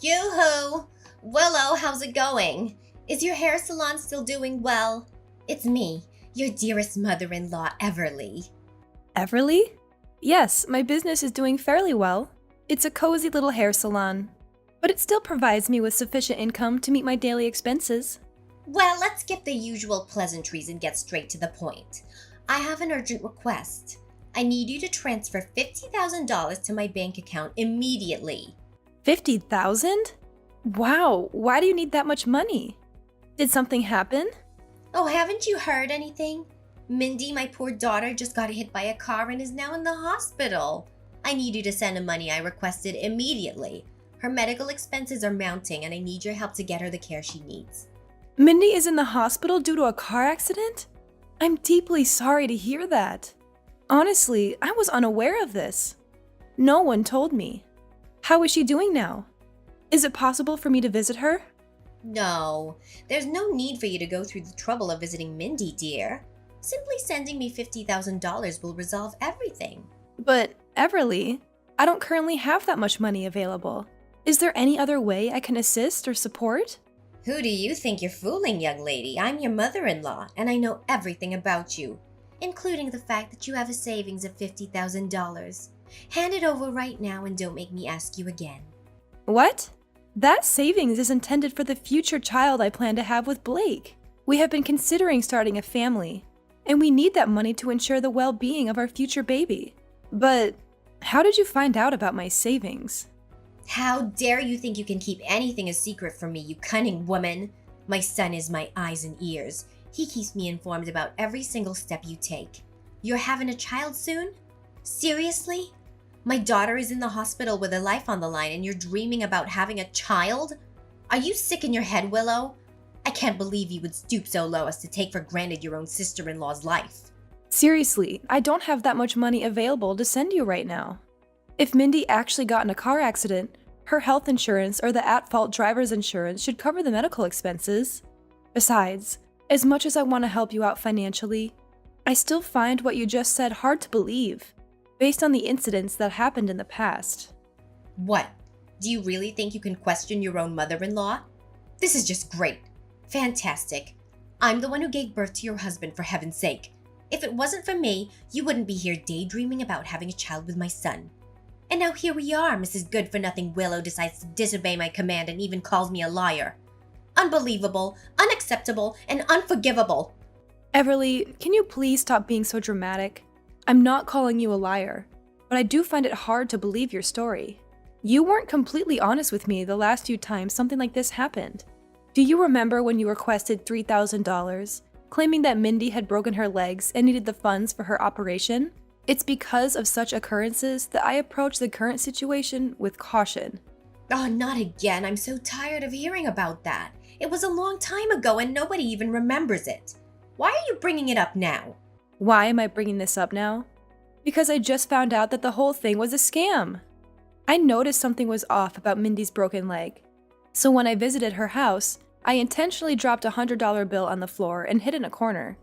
Yoo-hoo! Willow, how's it going? Is your hair salon still doing well? It's me, your dearest mother-in-law, Everly. Everly? Yes, my business is doing fairly well. It's a cozy little hair salon, but it still provides me with sufficient income to meet my daily expenses. Well, let's skip the usual pleasantries and get straight to the point. I have an urgent request. I need you to transfer $50,000 to my bank account immediately. 50,000? Wow, why do you need that much money? Did something happen? Oh, haven't you heard anything? Mindy, my poor daughter, just got hit by a car and is now in the hospital. I need you to send the money I requested immediately. Her medical expenses are mounting and I need your help to get her the care she needs. Mindy is in the hospital due to a car accident? I'm deeply sorry to hear that. Honestly, I was unaware of this. No one told me. How is she doing now? Is it possible for me to visit her? No, there's no need for you to go through the trouble of visiting Mindy, dear. Simply sending me $50,000 will resolve everything. But, Everly, I don't currently have that much money available. Is there any other way I can assist or support? Who do you think you're fooling, young lady? I'm your mother-in-law, and I know everything about you, including the fact that you have a savings of $50,000. Hand it over right now and don't make me ask you again. What? That savings is intended for the future child I plan to have with Blake. We have been considering starting a family, and we need that money to ensure the well-being of our future baby. But how did you find out about my savings? How dare you think you can keep anything a secret from me, you cunning woman? My son is my eyes and ears. He keeps me informed about every single step you take. You're having a child soon? Seriously? My daughter is in the hospital with her life on the line and you're dreaming about having a child? Are you sick in your head, Willow? I can't believe you would stoop so low as to take for granted your own sister-in-law's life. Seriously, I don't have that much money available to send you right now. If Mindy actually got in a car accident, her health insurance or the at-fault driver's insurance should cover the medical expenses. Besides, as much as I want to help you out financially, I still find what you just said hard to believe, based on the incidents that happened in the past. What? Do you really think you can question your own mother-in-law? This is just great. Fantastic. I'm the one who gave birth to your husband, for heaven's sake. If it wasn't for me, you wouldn't be here daydreaming about having a child with my son. And now here we are, Mrs. Good-for-Nothing Willow decides to disobey my command and even calls me a liar. Unbelievable, unacceptable, and unforgivable. Everly, can you please stop being so dramatic? I'm not calling you a liar, but I do find it hard to believe your story. You weren't completely honest with me the last few times something like this happened. Do you remember when you requested $3,000, claiming that Mindy had broken her legs and needed the funds for her operation? It's because of such occurrences that I approach the current situation with caution. Oh, not again. I'm so tired of hearing about that. It was a long time ago and nobody even remembers it. Why are you bringing it up now? Why am I bringing this up now? Because I just found out that the whole thing was a scam. I noticed something was off about Mindy's broken leg. So when I visited her house, I intentionally dropped a $100 bill on the floor and hid in a corner.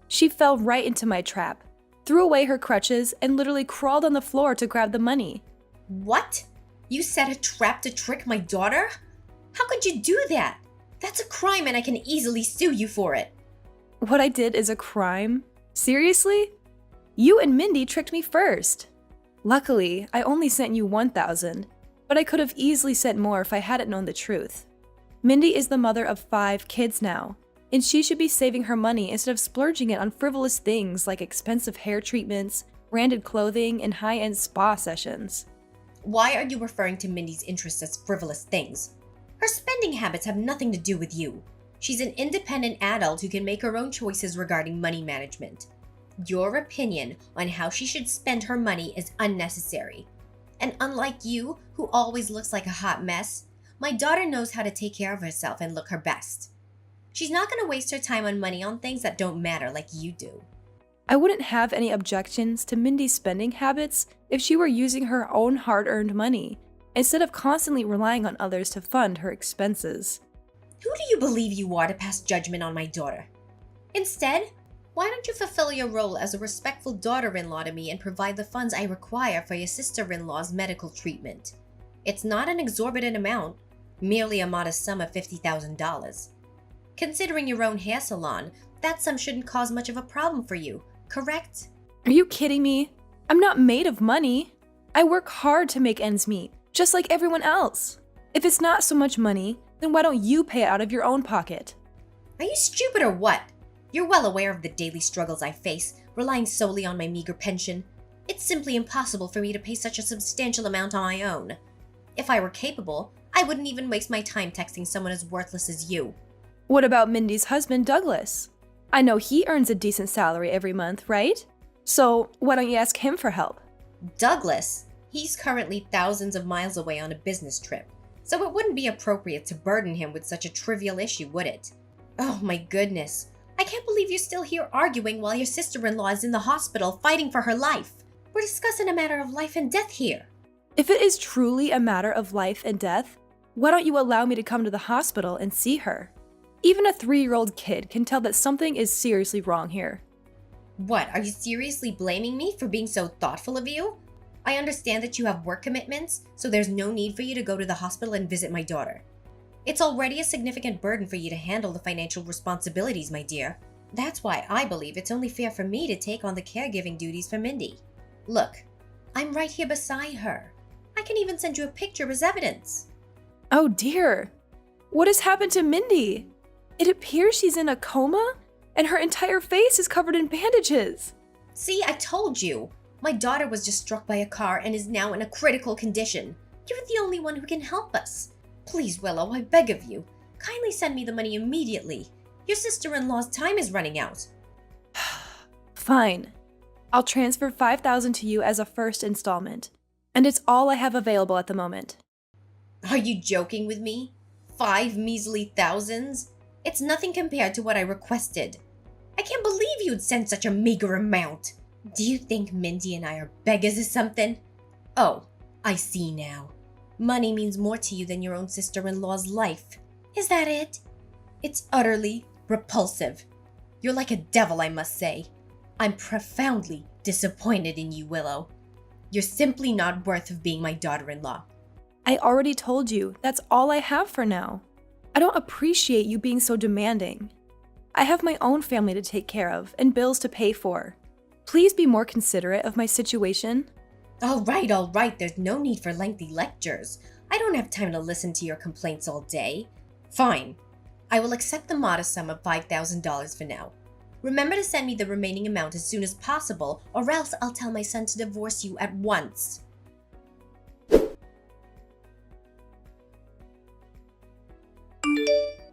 She fell right into my trap, threw away her crutches, and literally crawled on the floor to grab the money. What? You set a trap to trick my daughter? How could you do that? That's a crime and I can easily sue you for it. What I did is a crime? Seriously? You and Mindy tricked me first. Luckily, I only sent you $1,000, but I could have easily sent more if I hadn't known the truth. Mindy is the mother of 5 kids now, and she should be saving her money instead of splurging it on frivolous things like expensive hair treatments, branded clothing, and high-end spa sessions. Why are you referring to Mindy's interests as frivolous things? Her spending habits have nothing to do with you. She's an independent adult who can make her own choices regarding money management. Your opinion on how she should spend her money is unnecessary. And unlike you, who always looks like a hot mess, my daughter knows how to take care of herself and look her best. She's not going to waste her time on money on things that don't matter like you do. I wouldn't have any objections to Mindy's spending habits if she were using her own hard-earned money, instead of constantly relying on others to fund her expenses. Who do you believe you are to pass judgment on my daughter? Instead, why don't you fulfill your role as a respectful daughter-in-law to me and provide the funds I require for your sister-in-law's medical treatment? It's not an exorbitant amount. Merely a modest sum of $50,000. Considering your own hair salon, that sum shouldn't cause much of a problem for you, correct? Are you kidding me? I'm not made of money. I work hard to make ends meet, just like everyone else. If it's not so much money, then why don't you pay it out of your own pocket? Are you stupid or what? You're well aware of the daily struggles I face, relying solely on my meager pension. It's simply impossible for me to pay such a substantial amount on my own. If I were capable, I wouldn't even waste my time texting someone as worthless as you. What about Mindy's husband, Douglas? I know he earns a decent salary every month, right? So why don't you ask him for help? Douglas? He's currently thousands of miles away on a business trip, so it wouldn't be appropriate to burden him with such a trivial issue, would it? Oh my goodness. I can't believe you're still here arguing while your sister-in-law is in the hospital fighting for her life. We're discussing a matter of life and death here. If it is truly a matter of life and death, why don't you allow me to come to the hospital and see her? Even a 3-year-old kid can tell that something is seriously wrong here. What, are you seriously blaming me for being so thoughtful of you? I understand that you have work commitments, so there's no need for you to go to the hospital and visit my daughter. It's already a significant burden for you to handle the financial responsibilities, my dear. That's why I believe it's only fair for me to take on the caregiving duties for Mindy. Look, I'm right here beside her. I can even send you a picture as evidence. Oh dear. What has happened to Mindy? It appears she's in a coma, and her entire face is covered in bandages. See, I told you. My daughter was just struck by a car and is now in a critical condition. You're the only one who can help us. Please, Willow, I beg of you. Kindly send me the money immediately. Your sister-in-law's time is running out. Fine. I'll transfer $5,000 to you as a first installment, and it's all I have available at the moment. Are you joking with me? 5 measly thousands? It's nothing compared to what I requested. I can't believe you'd send such a meager amount. Do you think Mindy and I are beggars or something? Oh, I see now. Money means more to you than your own sister-in-law's life. Is that it? It's utterly repulsive. You're like a devil, I must say. I'm profoundly disappointed in you, Willow. You're simply not worth of being my daughter-in-law. I already told you, that's all I have for now. I don't appreciate you being so demanding. I have my own family to take care of and bills to pay for. Please be more considerate of my situation. All right, there's no need for lengthy lectures. I don't have time to listen to your complaints all day. Fine. I will accept the modest sum of $5,000 for now. Remember to send me the remaining amount as soon as possible, or else I'll tell my son to divorce you at once.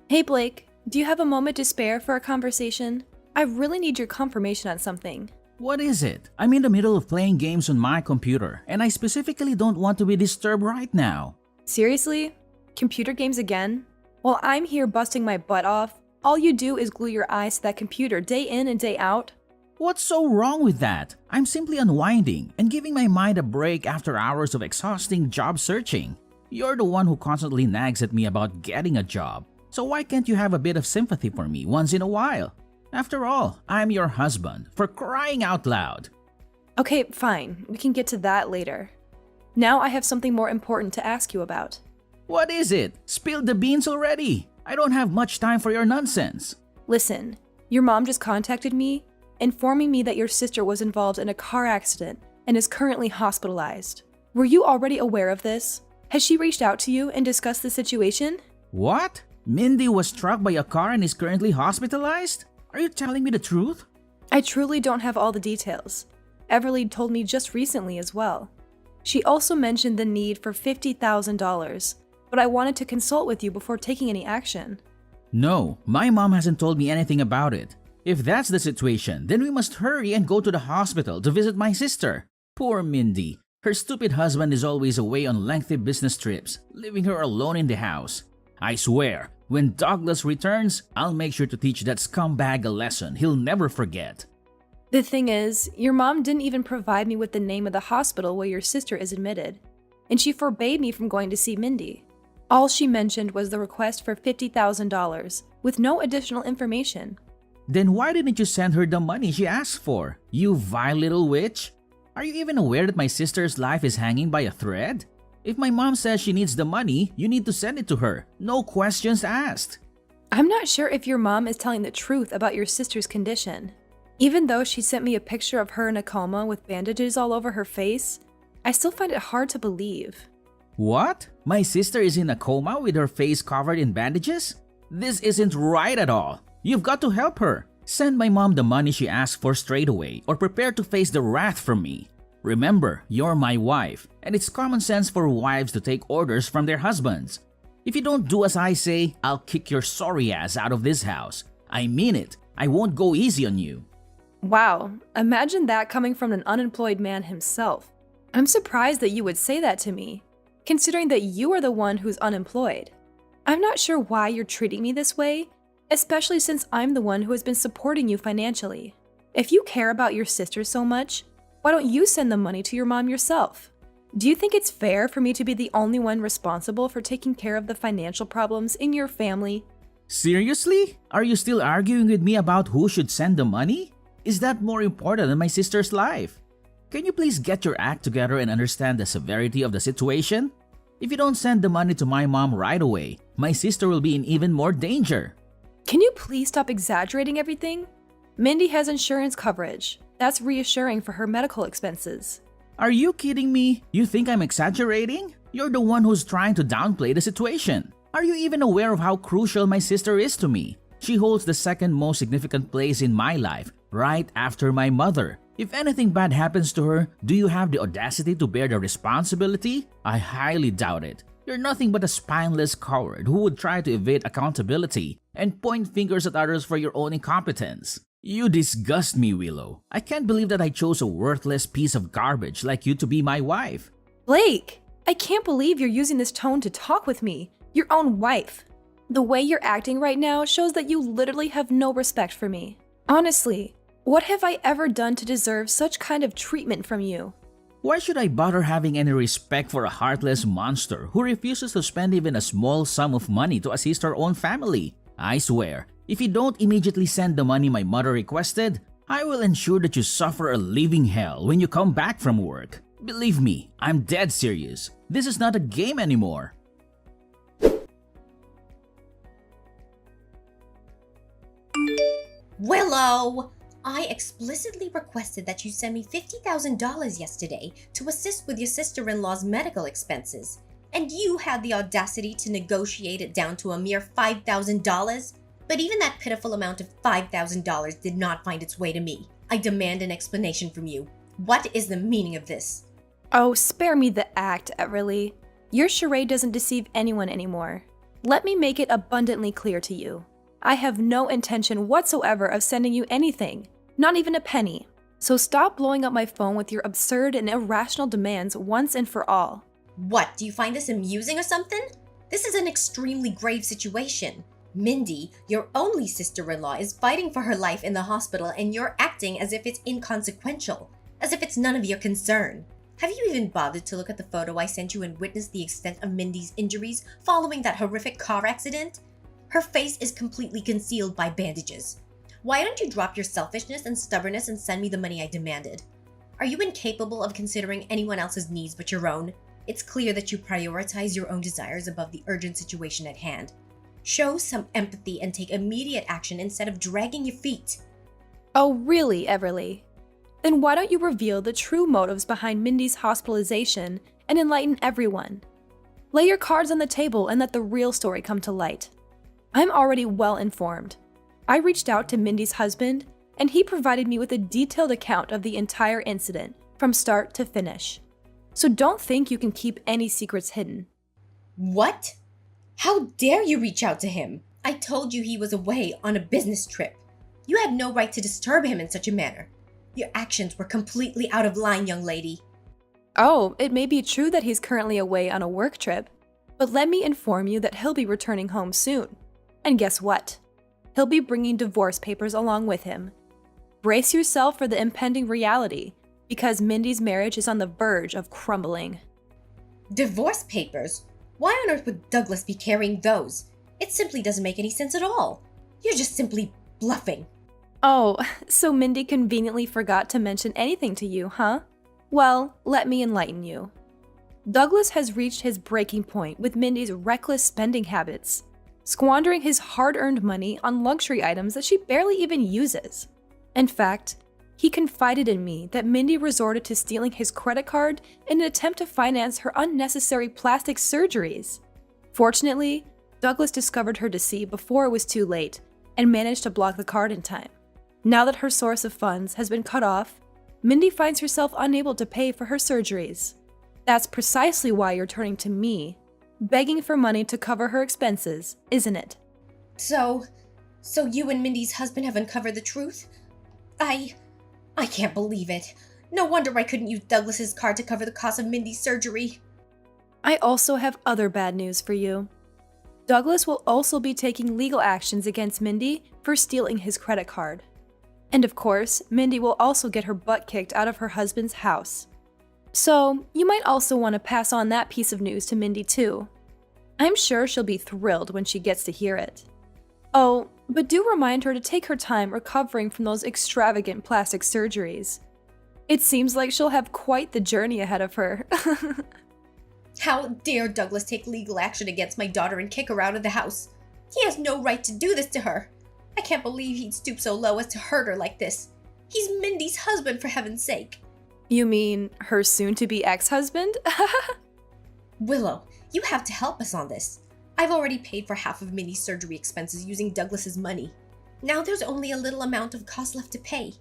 Hey Blake, do you have a moment to spare for a conversation? I really need your confirmation on something. What is it? I'm in the middle of playing games on my computer, and I specifically don't want to be disturbed right now. Seriously? Computer games again? While I'm here busting my butt off, all you do is glue your eyes to that computer day in and day out? What's so wrong with that? I'm simply unwinding and giving my mind a break after hours of exhausting job searching. You're the one who constantly nags at me about getting a job, so why can't you have a bit of sympathy for me once in a while? After all, I'm your husband, for crying out loud. Okay, fine. We can get to that later. Now I have something more important to ask you about. What is it? Spill the beans already. I don't have much time for your nonsense. Listen, your mom just contacted me, informing me that your sister was involved in a car accident and is currently hospitalized. Were you already aware of this? Has she reached out to you and discussed the situation? What? Mindy was struck by a car and is currently hospitalized? Are you telling me the truth? I truly don't have all the details. Everly told me just recently as well. She also mentioned the need for $50,000, but I wanted to consult with you before taking any action. No, my mom hasn't told me anything about it. If that's the situation, then we must hurry and go to the hospital to visit my sister. Poor Mindy. Her stupid husband is always away on lengthy business trips, leaving her alone in the house. I swear, when Douglas returns, I'll make sure to teach that scumbag a lesson he'll never forget. The thing is, your mom didn't even provide me with the name of the hospital where your sister is admitted, and she forbade me from going to see Mindy. All she mentioned was the request for $50,000, with no additional information. Then why didn't you send her the money she asked for, you vile little witch? Are you even aware that my sister's life is hanging by a thread? If my mom says she needs the money, you need to send it to her. No questions asked. I'm not sure if your mom is telling the truth about your sister's condition. Even though she sent me a picture of her in a coma with bandages all over her face, I still find it hard to believe. What? My sister is in a coma with her face covered in bandages? This isn't right at all. You've got to help her. Send my mom the money she asked for straight away, or prepare to face the wrath from me. Remember, you're my wife, and it's common sense for wives to take orders from their husbands. If you don't do as I say, I'll kick your sorry ass out of this house. I mean it. I won't go easy on you. Wow, imagine that coming from an unemployed man himself. I'm surprised that you would say that to me, considering that you are the one who's unemployed. I'm not sure why you're treating me this way, especially since I'm the one who has been supporting you financially. If you care about your sister so much, why don't you send the money to your mom yourself? Do you think it's fair for me to be the only one responsible for taking care of the financial problems in your family? Seriously? Are you still arguing with me about who should send the money? Is that more important than my sister's life? Can you please get your act together and understand the severity of the situation? If you don't send the money to my mom right away, my sister will be in even more danger. Can you please stop exaggerating everything? Mindy has insurance coverage. That's reassuring for her medical expenses. Are you kidding me? You think I'm exaggerating? You're the one who's trying to downplay the situation. Are you even aware of how crucial my sister is to me? She holds the second most significant place in my life, right after my mother. If anything bad happens to her, do you have the audacity to bear the responsibility? I highly doubt it. You're nothing but a spineless coward who would try to evade accountability and point fingers at others for your own incompetence. You disgust me, Willow. I can't believe that I chose a worthless piece of garbage like you to be my wife. Blake, I can't believe you're using this tone to talk with me, your own wife. The way you're acting right now shows that you literally have no respect for me. Honestly, what have I ever done to deserve such kind of treatment from you? Why should I bother having any respect for a heartless monster who refuses to spend even a small sum of money to assist her own family? I swear, if you don't immediately send the money my mother requested, I will ensure that you suffer a living hell when you come back from work. Believe me, I'm dead serious. This is not a game anymore. Willow! I explicitly requested that you send me $50,000 yesterday to assist with your sister-in-law's medical expenses, and you had the audacity to negotiate it down to a mere $5,000? But even that pitiful amount of $5,000 did not find its way to me. I demand an explanation from you. What is the meaning of this? Oh, spare me the act, Everly. Your charade doesn't deceive anyone anymore. Let me make it abundantly clear to you. I have no intention whatsoever of sending you anything, not even a penny. So stop blowing up my phone with your absurd and irrational demands once and for all. What, do you find this amusing or something? This is an extremely grave situation. Mindy, your only sister-in-law, is fighting for her life in the hospital and you're acting as if it's inconsequential, as if it's none of your concern. Have you even bothered to look at the photo I sent you and witness the extent of Mindy's injuries following that horrific car accident? Her face is completely concealed by bandages. Why don't you drop your selfishness and stubbornness and send me the money I demanded? Are you incapable of considering anyone else's needs but your own? It's clear that you prioritize your own desires above the urgent situation at hand. Show some empathy and take immediate action instead of dragging your feet. Oh, really, Everly? Then why don't you reveal the true motives behind Mindy's hospitalization and enlighten everyone? Lay your cards on the table and let the real story come to light. I'm already well informed. I reached out to Mindy's husband, and he provided me with a detailed account of the entire incident, from start to finish. So don't think you can keep any secrets hidden. What? How dare you reach out to him? I told you he was away on a business trip. You had no right to disturb him in such a manner. Your actions were completely out of line, young lady. Oh, it may be true that he's currently away on a work trip, but let me inform you that he'll be returning home soon. And guess what? He'll be bringing divorce papers along with him. Brace yourself for the impending reality, because Mindy's marriage is on the verge of crumbling. Divorce papers? Why on earth would Douglas be carrying those? It simply doesn't make any sense at all. You're just simply bluffing. Oh, so Mindy conveniently forgot to mention anything to you, huh? Well, let me enlighten you. Douglas has reached his breaking point with Mindy's reckless spending habits, squandering his hard-earned money on luxury items that she barely even uses. In fact, he confided in me that Mindy resorted to stealing his credit card in an attempt to finance her unnecessary plastic surgeries. Fortunately, Douglas discovered her deceit before it was too late and managed to block the card in time. Now that her source of funds has been cut off, Mindy finds herself unable to pay for her surgeries. That's precisely why you're turning to me, begging for money to cover her expenses, isn't it? So you and Mindy's husband have uncovered the truth? I can't believe it. No wonder I couldn't use Douglas's card to cover the cost of Mindy's surgery. I also have other bad news for you. Douglas will also be taking legal actions against Mindy for stealing his credit card. And of course, Mindy will also get her butt kicked out of her husband's house. So, you might also want to pass on that piece of news to Mindy too. I'm sure she'll be thrilled when she gets to hear it. Oh, but do remind her to take her time recovering from those extravagant plastic surgeries. It seems like she'll have quite the journey ahead of her. How dare Douglas take legal action against my daughter and kick her out of the house? He has no right to do this to her. I can't believe he'd stoop so low as to hurt her like this. He's Mindy's husband, for heaven's sake. You mean her soon-to-be ex-husband? Willow, you have to help us on this. I've already paid for half of Mindy's surgery expenses using Douglas's money. Now there's only a little amount of cost left to pay.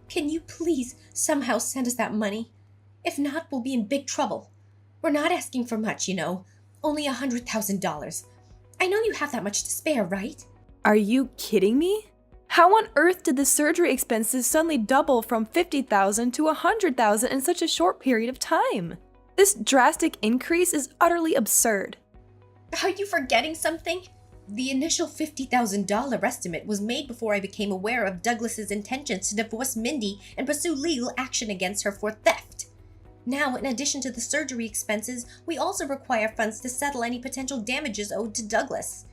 Can you please somehow send us that money? If not, we'll be in big trouble. We're not asking for much, only $100,000. I know you have that much to spare, right? Are you kidding me? How on earth did the surgery expenses suddenly double from $50,000 to $100,000 in such a short period of time? This drastic increase is utterly absurd. Are you forgetting something? The initial $50,000 estimate was made before I became aware of Douglas's intentions to divorce Mindy and pursue legal action against her for theft. Now, in addition to the surgery expenses, we also require funds to settle any potential damages owed to Douglas.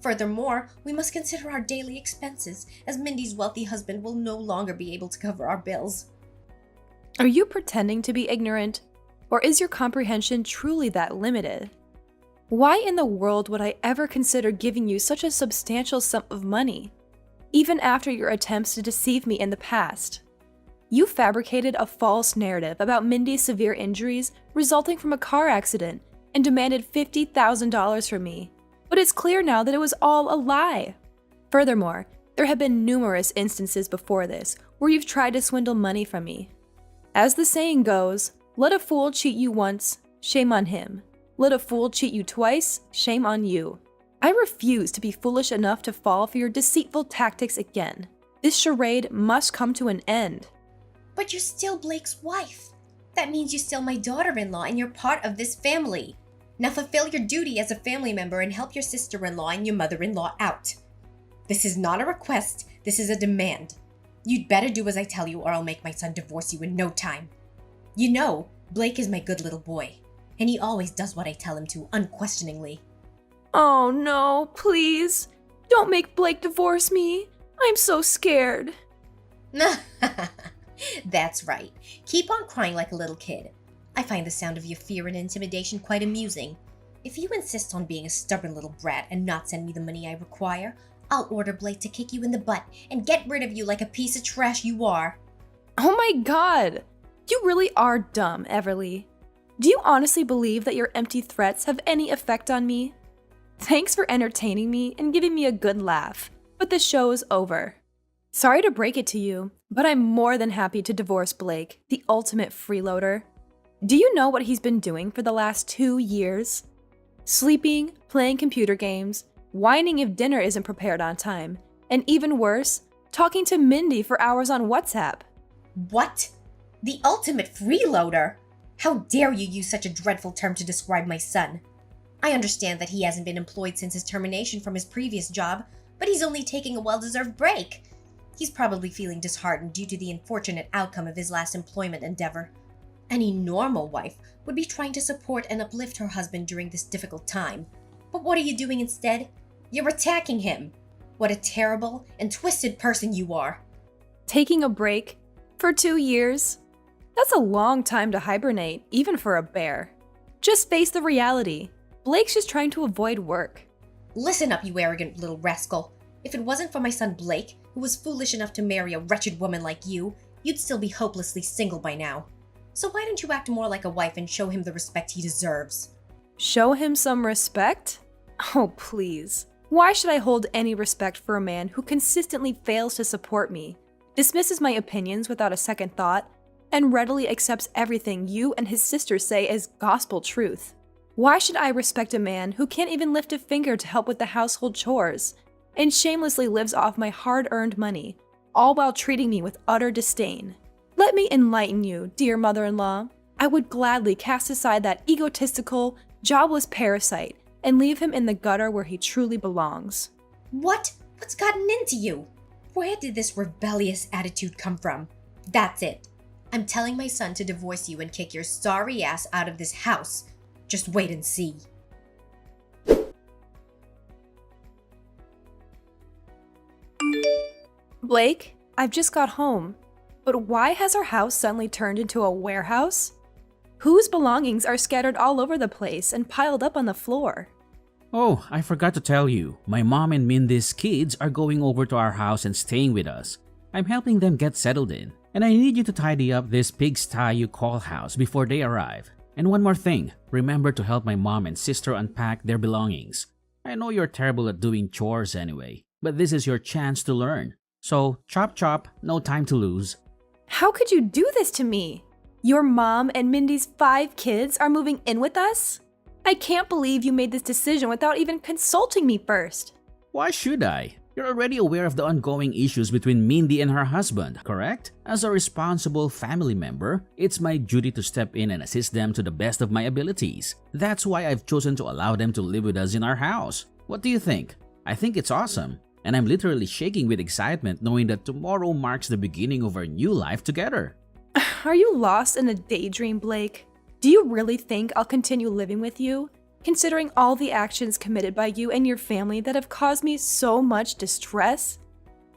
Furthermore, we must consider our daily expenses, as Mindy's wealthy husband will no longer be able to cover our bills. Are you pretending to be ignorant? Or is your comprehension truly that limited? Why in the world would I ever consider giving you such a substantial sum of money, even after your attempts to deceive me in the past? You fabricated a false narrative about Mindy's severe injuries resulting from a car accident and demanded $50,000 from me. But it's clear now that it was all a lie. Furthermore, there have been numerous instances before this where you've tried to swindle money from me. As the saying goes, let a fool cheat you once, shame on him. Let a fool cheat you twice, shame on you. I refuse to be foolish enough to fall for your deceitful tactics again. This charade must come to an end. But you're still Blake's wife. That means you're still my daughter-in-law and you're part of this family. Now fulfill your duty as a family member and help your sister-in-law and your mother-in-law out. This is not a request, this is a demand. You'd better do as I tell you or I'll make my son divorce you in no time. You know, Blake is my good little boy, and he always does what I tell him to, unquestioningly. Oh no, please. Don't make Blake divorce me. I'm so scared. That's right. Keep on crying like a little kid. I find the sound of your fear and intimidation quite amusing. If you insist on being a stubborn little brat and not send me the money I require, I'll order Blake to kick you in the butt and get rid of you like a piece of trash you are. Oh my god. You really are dumb, Everly. Do you honestly believe that your empty threats have any effect on me? Thanks for entertaining me and giving me a good laugh, but the show is over. Sorry to break it to you, but I'm more than happy to divorce Blake, the ultimate freeloader. Do you know what he's been doing for the last 2 years? Sleeping, playing computer games, whining if dinner isn't prepared on time, and even worse, talking to Mindy for hours on WhatsApp. What? The ultimate freeloader? How dare you use such a dreadful term to describe my son? I understand that he hasn't been employed since his termination from his previous job, but he's only taking a well-deserved break. He's probably feeling disheartened due to the unfortunate outcome of his last employment endeavor. Any normal wife would be trying to support and uplift her husband during this difficult time. But what are you doing instead? You're attacking him. What a terrible and twisted person you are. Taking a break? For 2 years? That's a long time to hibernate, even for a bear. Just face the reality. Blake's just trying to avoid work. Listen up, you arrogant little rascal. If it wasn't for my son Blake, who was foolish enough to marry a wretched woman like you, you'd still be hopelessly single by now. So why don't you act more like a wife and show him the respect he deserves? Show him some respect? Oh, please. Why should I hold any respect for a man who consistently fails to support me, dismisses my opinions without a second thought, and readily accepts everything you and his sister say as gospel truth? Why should I respect a man who can't even lift a finger to help with the household chores, and shamelessly lives off my hard-earned money, all while treating me with utter disdain? Let me enlighten you, dear mother-in-law. I would gladly cast aside that egotistical, jobless parasite and leave him in the gutter where he truly belongs. What? What's gotten into you? Where did this rebellious attitude come from? That's it. I'm telling my son to divorce you and kick your sorry ass out of this house. Just wait and see. Blake, I've just got home. But why has our house suddenly turned into a warehouse? Whose belongings are scattered all over the place and piled up on the floor? Oh, I forgot to tell you. My mom and Mindy's kids are going over to our house and staying with us. I'm helping them get settled in. And I need you to tidy up this pigsty you call house before they arrive. And one more thing, remember to help my mom and sister unpack their belongings. I know you're terrible at doing chores anyway, but this is your chance to learn. So, chop chop, no time to lose. How could you do this to me? Your mom and Mindy's 5 kids are moving in with us? I can't believe you made this decision without even consulting me first. Why should I? You're already aware of the ongoing issues between Mindy and her husband, correct? As a responsible family member, it's my duty to step in and assist them to the best of my abilities. That's why I've chosen to allow them to live with us in our house. What do you think? I think it's awesome. And I'm literally shaking with excitement knowing that tomorrow marks the beginning of our new life together. Are you lost in a daydream, Blake? Do you really think I'll continue living with you, considering all the actions committed by you and your family that have caused me so much distress?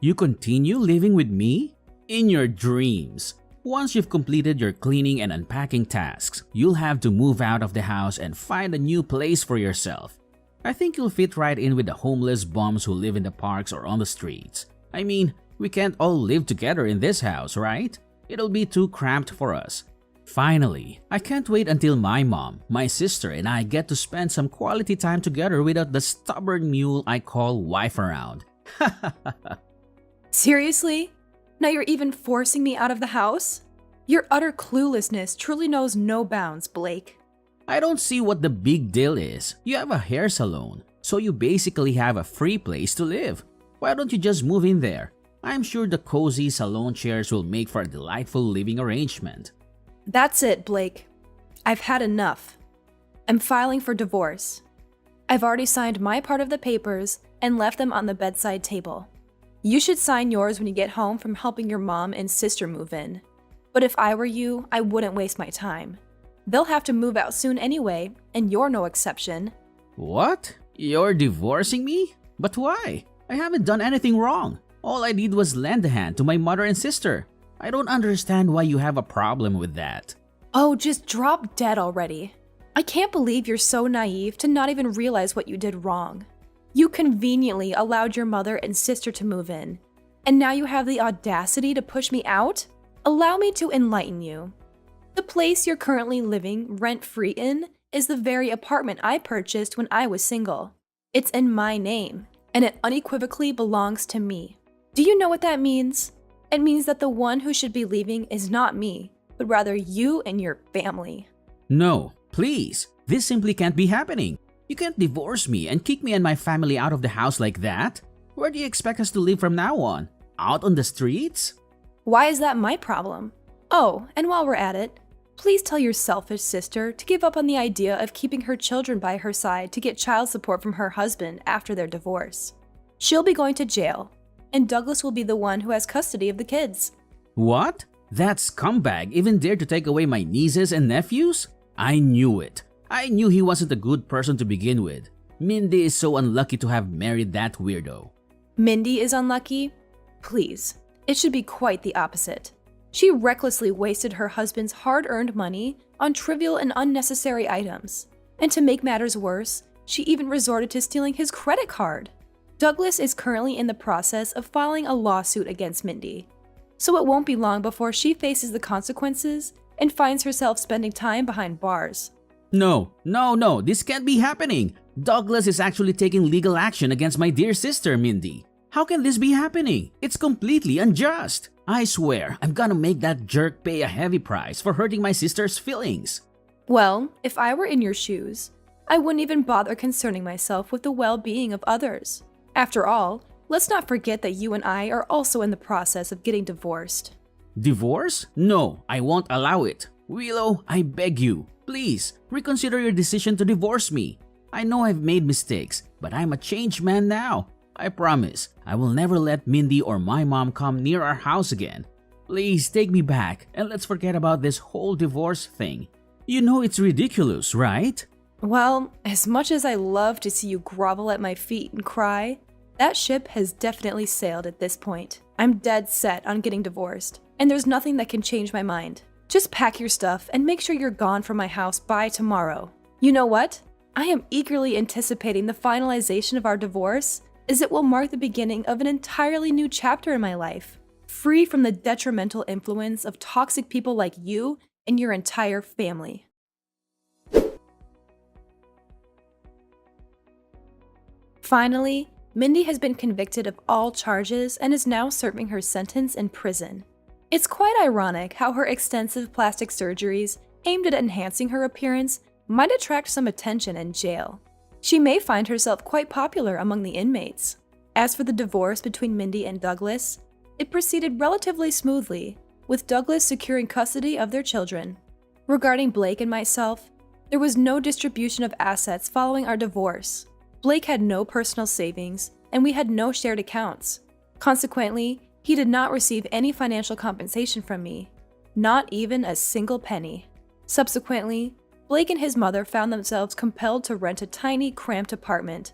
You continue living with me? In your dreams. Once you've completed your cleaning and unpacking tasks, you'll have to move out of the house and find a new place for yourself. I think you'll fit right in with the homeless bums who live in the parks or on the streets. I mean, we can't all live together in this house, right? It'll be too cramped for us. Finally, I can't wait until my mom, my sister, and I get to spend some quality time together without the stubborn mule I call wife around. Seriously? Now you're even forcing me out of the house? Your utter cluelessness truly knows no bounds, Blake. I don't see what the big deal is. You have a hair salon, so you basically have a free place to live. Why don't you just move in there? I'm sure the cozy salon chairs will make for a delightful living arrangement. That's it, Blake. I've had enough. I'm filing for divorce. I've already signed my part of the papers and left them on the bedside table. You should sign yours when you get home from helping your mom and sister move in. But if I were you, I wouldn't waste my time. They'll have to move out soon anyway, and you're no exception. What? You're divorcing me? But why? I haven't done anything wrong. All I did was lend a hand to my mother and sister. I don't understand why you have a problem with that. Oh, just drop dead already. I can't believe you're so naive to not even realize what you did wrong. You conveniently allowed your mother and sister to move in, and now you have the audacity to push me out? Allow me to enlighten you. The place you're currently living rent-free in is the very apartment I purchased when I was single. It's in my name, and it unequivocally belongs to me. Do you know what that means? It means that the one who should be leaving is not me, but rather you and your family. No, please. This simply can't be happening. You can't divorce me and kick me and my family out of the house like that. Where do you expect us to live from now on? Out on the streets? Why is that my problem? Oh, and while we're at it, please tell your selfish sister to give up on the idea of keeping her children by her side to get child support from her husband after their divorce. She'll be going to jail, and Douglas will be the one who has custody of the kids. What? That scumbag even dared to take away my nieces and nephews? I knew it. I knew he wasn't a good person to begin with. Mindy is so unlucky to have married that weirdo. Mindy is unlucky? Please, it should be quite the opposite. She recklessly wasted her husband's hard-earned money on trivial and unnecessary items. And to make matters worse, she even resorted to stealing his credit card. Douglas is currently in the process of filing a lawsuit against Mindy, so it won't be long before she faces the consequences and finds herself spending time behind bars. No, this can't be happening. Douglas is actually taking legal action against my dear sister, Mindy. How can this be happening? It's completely unjust. I swear, I'm gonna make that jerk pay a heavy price for hurting my sister's feelings. Well, if I were in your shoes, I wouldn't even bother concerning myself with the well-being of others. After all, let's not forget that you and I are also in the process of getting divorced. Divorce? No, I won't allow it. Willow, I beg you, please, reconsider your decision to divorce me. I know I've made mistakes, but I'm a changed man now. I promise, I will never let Mindy or my mom come near our house again. Please take me back and let's forget about this whole divorce thing. You know it's ridiculous, right? Well, as much as I love to see you grovel at my feet and cry, that ship has definitely sailed at this point. I'm dead set on getting divorced, and there's nothing that can change my mind. Just pack your stuff and make sure you're gone from my house by tomorrow. You know what? I am eagerly anticipating the finalization of our divorce, as it will mark the beginning of an entirely new chapter in my life, free from the detrimental influence of toxic people like you and your entire family. Finally, Mindy has been convicted of all charges and is now serving her sentence in prison. It's quite ironic how her extensive plastic surgeries aimed at enhancing her appearance might attract some attention in jail. She may find herself quite popular among the inmates. As for the divorce between Mindy and Douglas, it proceeded relatively smoothly, with Douglas securing custody of their children. Regarding Blake and myself, there was no distribution of assets following our divorce. Blake had no personal savings, and we had no shared accounts. Consequently, he did not receive any financial compensation from me, not even a single penny. Subsequently, Blake and his mother found themselves compelled to rent a tiny, cramped apartment,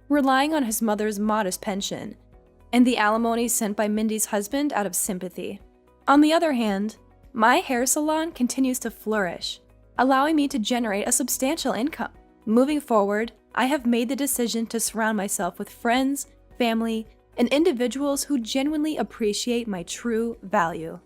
relying on his mother's modest pension, and the alimony sent by Mindy's husband out of sympathy. On the other hand, my hair salon continues to flourish, allowing me to generate a substantial income. Moving forward, I have made the decision to surround myself with friends, family, and individuals who genuinely appreciate my true value.